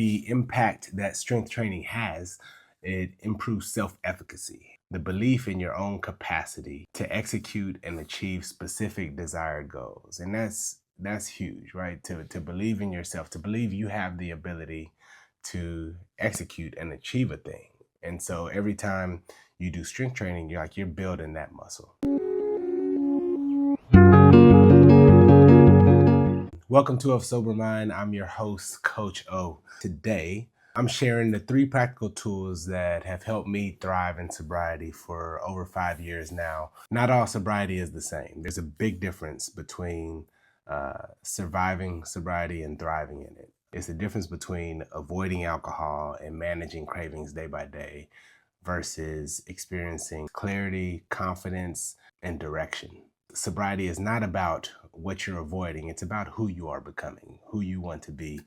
The impact that strength training has, it improves self-efficacy, the belief in your own capacity to execute and achieve specific desired goals. And that's huge, right? To believe in yourself, to believe you have the ability to execute and achieve a thing. And so every time you do strength training, you're building that muscle. Welcome to A Sober Mind. I'm your host, Coach O. Today, I'm sharing the 3 practical tools that have helped me thrive in sobriety for over 5 years now. Not all sobriety is the same. There's a big difference between surviving sobriety and thriving in it. It's the difference between avoiding alcohol and managing cravings day by day versus experiencing clarity, confidence, and direction. Sobriety is not about what you're avoiding. It's about who you are becoming, who you want to be,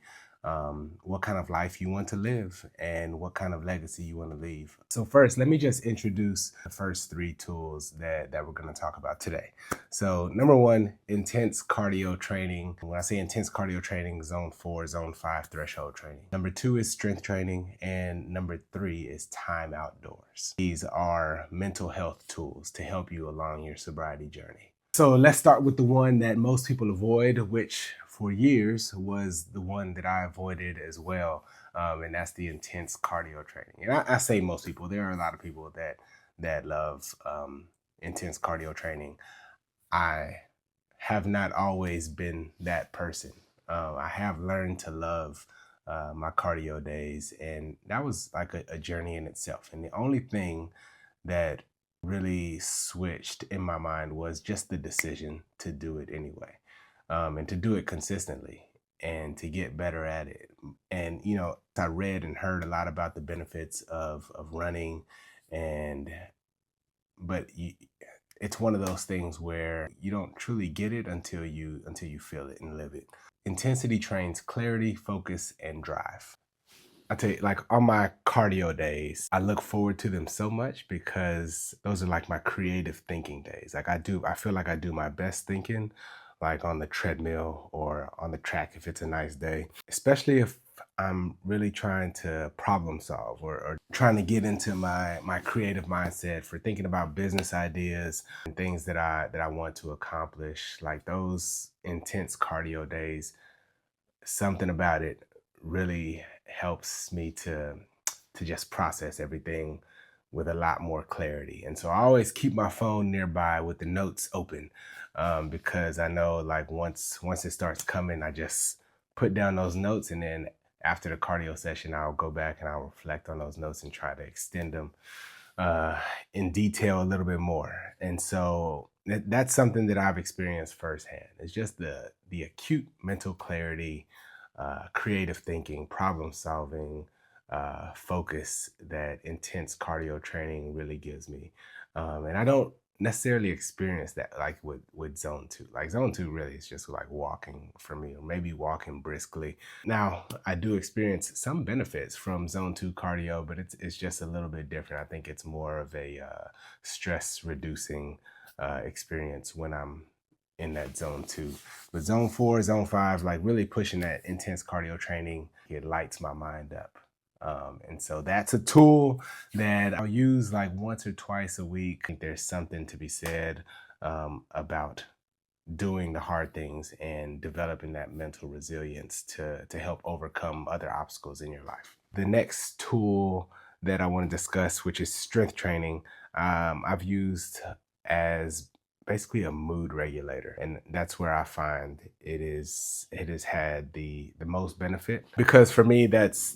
what kind of life you want to live, and what kind of legacy you want to leave. So first, let me just introduce the first 3 tools that we're going to talk about today. So number 1, intense cardio training. When I say intense cardio training, zone 4, zone 5 threshold training. Number 2 is strength training. And number 3 is time outdoors. These are mental health tools to help you along your sobriety journey. So let's start with the one that most people avoid, which for years was the one that I avoided as well. And that's the intense cardio training. And I say most people, there are a lot of people that love intense cardio training. I have not always been that person. I have learned to love my cardio days, and that was like a journey in itself. And the only thing that really switched in my mind was just the decision to do it anyway, and to do it consistently and to get better at it. And, I read and heard a lot about the benefits of running, but it's one of those things where you don't truly get it until you feel it and live it. Intensity trains clarity, focus, and drive. I tell you, like on my cardio days, I look forward to them so much because those are like my creative thinking days. I feel like I do my best thinking, like on the treadmill or on the track if it's a nice day, especially if I'm really trying to problem solve or trying to get into my creative mindset for thinking about business ideas and things that I want to accomplish. Like those intense cardio days, something about it really helps me to just process everything with a lot more clarity. And so I always keep my phone nearby with the notes open, because I know like once it starts coming, I just put down those notes, and then after the cardio session, I'll go back and I'll reflect on those notes and try to extend them in detail a little bit more. And so that's something that I've experienced firsthand. It's just the acute mental clarity, creative thinking, problem solving, focus that intense cardio training really gives me. And I don't necessarily experience that like with zone 2. Like zone 2 really is just like walking for me, or maybe walking briskly. Now I do experience some benefits from zone 2 cardio, but it's just a little bit different. I think it's more of a stress reducing experience when I'm in that zone 2. But zone 4, zone 5, like really pushing that intense cardio training, it lights my mind up. And so that's a tool that I'll use like once or twice a week. I think there's something to be said about doing the hard things and developing that mental resilience to help overcome other obstacles in your life. The next tool that I want to discuss, which is strength training, I've used as basically a mood regulator, and that's where I find it has had the most benefit, because for me that's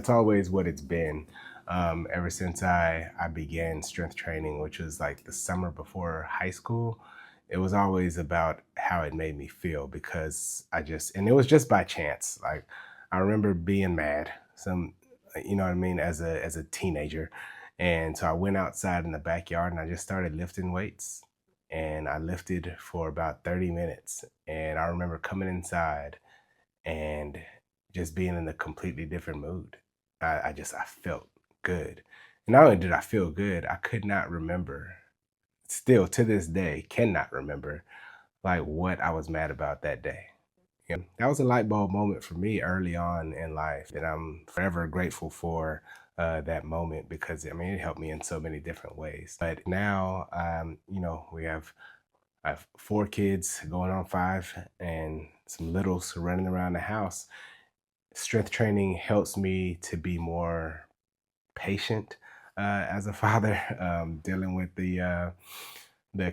always what it's been, ever since I began strength training, which was like the summer before high school. It was always about how it made me feel, because and it was just by chance. Like I remember being mad, you know what I mean, as a teenager. And so I went outside in the backyard and I just started lifting weights. And I lifted for about 30 minutes. And I remember coming inside and just being in a completely different mood. I felt good. And not only did I feel good, I could not remember, still to this day, cannot remember like what I was mad about that day. That was a light bulb moment for me early on in life, and I'm forever grateful for that moment because it helped me in so many different ways. But now, I have 4 kids going on 5, and some littles running around the house. Strength training helps me to be more patient as a father, dealing with the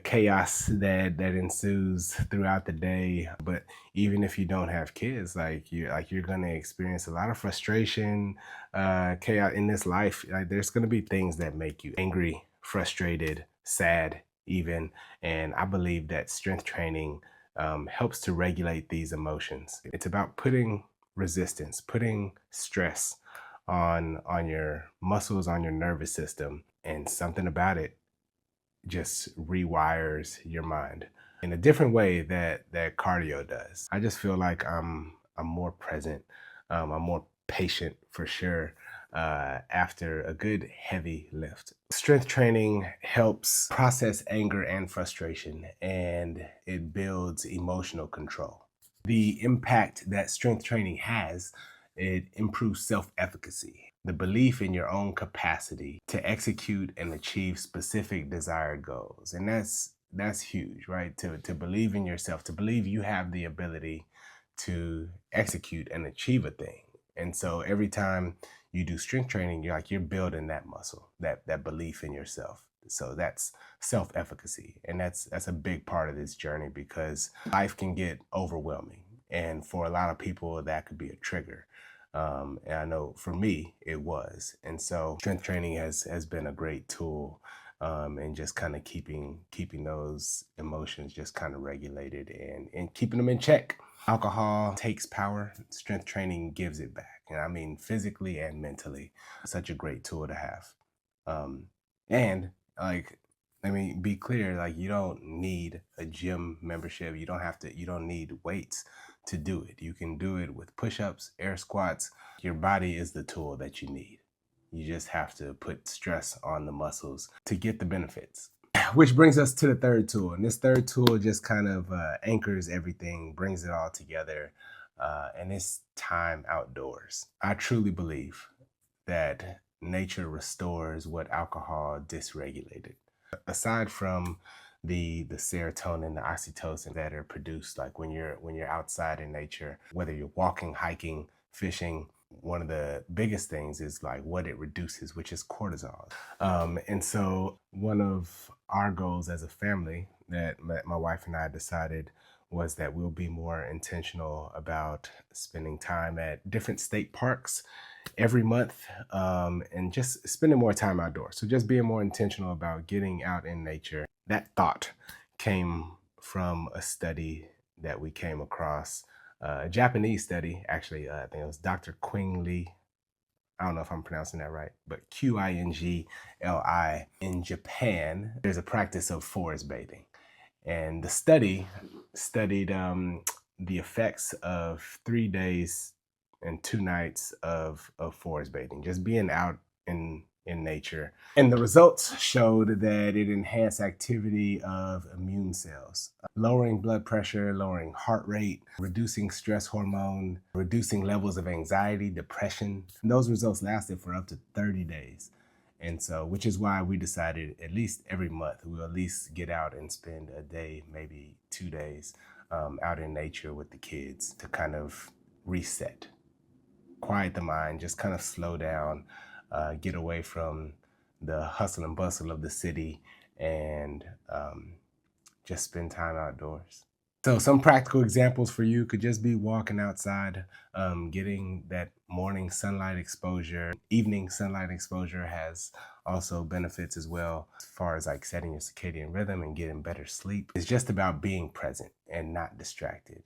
chaos that ensues throughout the day. But even if you don't have kids, you're gonna experience a lot of frustration, chaos in this life. Like there's gonna be things that make you angry, frustrated, sad, even. And I believe that strength training helps to regulate these emotions. It's about putting resistance, putting stress on your muscles, on your nervous system, and something about it just rewires your mind in a different way that cardio does. I just feel like I'm more present, I'm more patient for sure after a good heavy lift. Strength training helps process anger and frustration, and it builds emotional control. The impact that strength training has, it improves self-efficacy, the belief in your own capacity to execute and achieve specific desired goals. And that's huge, right? To believe in yourself, to believe you have the ability to execute and achieve a thing. And so every time you do strength training, you're building that muscle, that belief in yourself. So that's self-efficacy. And that's a big part of this journey because life can get overwhelming. And for a lot of people, that could be a trigger. And I know for me, it was. And so strength training has been a great tool and just kind of keeping those emotions just kind of regulated and keeping them in check. Alcohol takes power. Strength training gives it back. And I mean, physically and mentally, such a great tool to have. And like, let me be clear, like you don't need a gym membership. You don't need weights to do it. You can do it with push-ups, air squats. Your body is the tool that you need. You just have to put stress on the muscles to get the benefits. Which brings us to the third tool. And this third tool just kind of anchors everything, brings it all together, and it's time outdoors. I truly believe that nature restores what alcohol dysregulated. Aside from the serotonin, the oxytocin that are produced like when you're outside in nature, whether you're walking, hiking, fishing, one of the biggest things is like what it reduces, which is cortisol. And so one of our goals as a family that my wife and I decided was that we'll be more intentional about spending time at different state parks every month, and just spending more time outdoors. So just being more intentional about getting out in nature. That thought came from a study that we came across, a Japanese study, actually. I think it was Dr. Quing Lee. I don't know if I'm pronouncing that right, but Qingli. In Japan, there's a practice of forest bathing. And the study studied the effects of 3 days and 2 nights of forest bathing, just being out in nature. And the results showed that it enhanced activity of immune cells, lowering blood pressure, lowering heart rate, reducing stress hormone, reducing levels of anxiety, depression. And those results lasted for up to 30 days. And so, which is why we decided at least every month, we'll at least get out and spend a day, maybe 2 days out in nature with the kids to kind of reset, quiet the mind, just kind of slow down, get away from the hustle and bustle of the city, and just spend time outdoors. So some practical examples for you could just be walking outside, getting that morning sunlight exposure. Evening sunlight exposure has also benefits as well, as far as like setting your circadian rhythm and getting better sleep. It's just about being present and not distracted.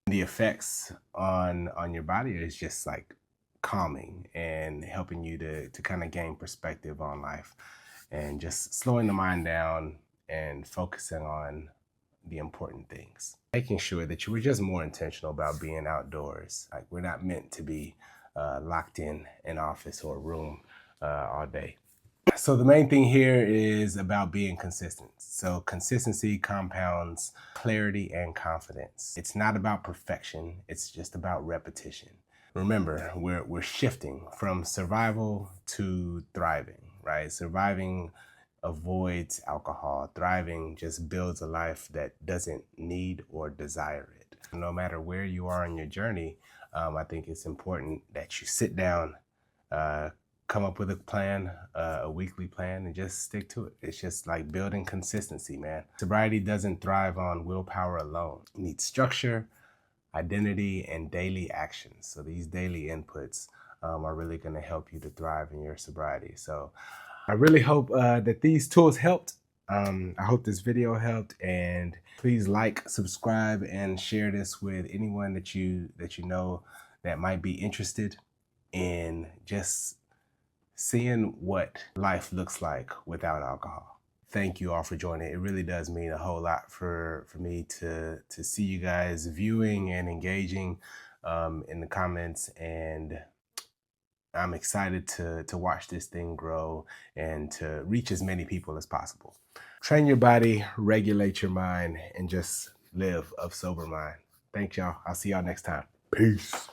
The effects on your body is just like calming and helping you to kind of gain perspective on life and just slowing the mind down and focusing on the important things. Making sure that you were just more intentional about being outdoors. Like we're not meant to be locked in an office or a room all day. So the main thing here is about being consistent. So consistency compounds clarity and confidence. It's not about perfection, it's just about repetition. Remember, we're shifting from survival to thriving, right? Surviving avoids alcohol. Thriving just builds a life that doesn't need or desire it. No matter where you are in your journey, I think it's important that you sit down, uh, come up with a plan, a weekly plan, and just stick to it. It's just like building consistency, man. Sobriety doesn't thrive on willpower alone. It needs structure, identity, and daily actions. So these daily inputs are really going to help you to thrive in your sobriety. So I really hope that these tools helped. I hope this video helped, and please like, subscribe, and share this with anyone that you know that might be interested in just seeing what life looks like without alcohol. Thank you all for joining. It really does mean a whole lot for me to see you guys viewing and engaging in the comments, and I'm excited to watch this thing grow and to reach as many people as possible. Train your body, regulate your mind, and just live of sober mind. Thanks, y'all. I'll see y'all next time. Peace.